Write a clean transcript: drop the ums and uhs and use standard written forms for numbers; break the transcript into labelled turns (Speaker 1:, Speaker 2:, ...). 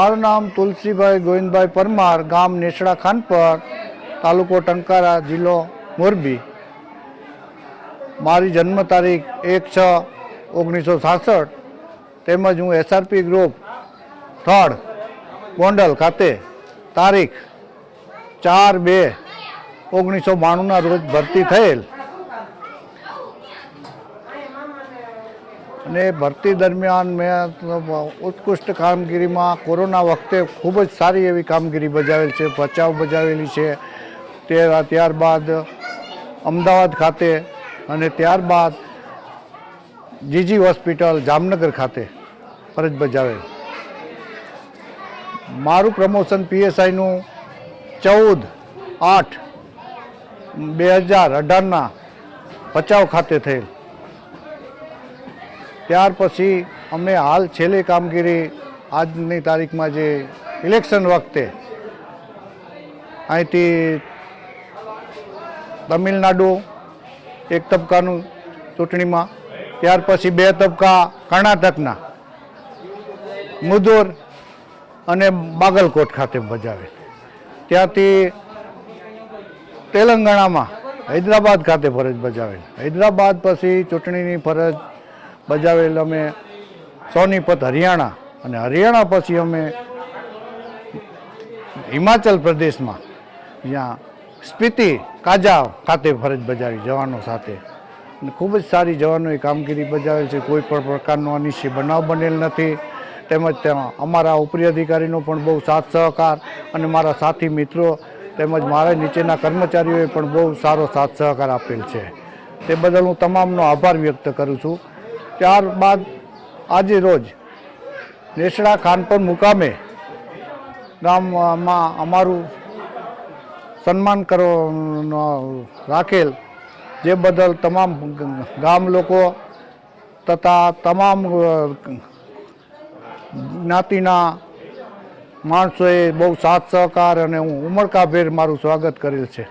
Speaker 1: મારું નામ તુલસીભાઈ ગોવિંદભાઈ પરમાર, ગામ નેસડા ખાનપર, તાલુકો ટંકારા, જિલ્લો મોરબી. મારી જન્મ તારીખ 1/6/1966 તેમજ હું SRP ગ્રુપ થર્ડ ગોંડલ ખાતે તારીખ 4/2/1992 રોજ ભરતી થયેલ અને ભરતી દરમિયાન મેં ઉત્કૃષ્ટ કામગીરીમાં કોરોના વખતે ખૂબ જ સારી એવી કામગીરી બજાવેલ છે, બચાવ બજાવેલી છે. ત્યારબાદ અમદાવાદ ખાતે અને ત્યારબાદ જીજી હોસ્પિટલ જામનગર ખાતે ફરજ બજાવેલ. મારું પ્રમોશન PSIનું 14/8/2018 ભચાઉ ખાતે થયેલ. ત્યાર પછી અમે હાલ છેલ્લી કામગીરી આજની તારીખમાં જે ઇલેક્શન વખતે અહીંથી તમિલનાડુ એક તબક્કાનું ચૂંટણીમાં, ત્યાર પછી 2 તબક્કા કર્ણાટકના મુદુર અને બાગલકોટ ખાતે બજાવે. ત્યાંથી તેલંગાણામાં હૈદરાબાદ ખાતે ફરજ બજાવેલ. હૈદરાબાદ પછી ચૂંટણીની ફરજ બજાવેલ અમે સોનીપત હરિયાણા, અને હરિયાણા પછી અમે હિમાચલ પ્રદેશમાં જ્યાં સ્પીતિ કાજા ખાતે ફરજ બજાવી જવાનો સાથે. અને ખૂબ જ સારી જવાનોએ કામગીરી બજાવેલ છે. કોઈ પણ પ્રકારનો અનિશ્ચિત બનાવ બનેલ નથી. તેમજ ત્યાં અમારા ઉપરી અધિકારીનો પણ બહુ સાથ સહકાર અને મારા સાથી મિત્રો તેમજ મારા નીચેના કર્મચારીઓએ પણ બહુ સારો સાથ સહકાર આપેલ છે. તે બદલ હું તમામનો આભાર વ્યક્ત કરું છું. ત્યારબાદ આજે રોજ નેસડા ખાનપર મુકામે ગામમાં અમારું સન્માન રાખેલ, જે બદલ તમામ ગામ લોકો તથા તમામ જ્ઞાતિના માણસોએ બહુ સાથ સહકાર અને ઉમળકાભેર મારું સ્વાગત કરેલ છે.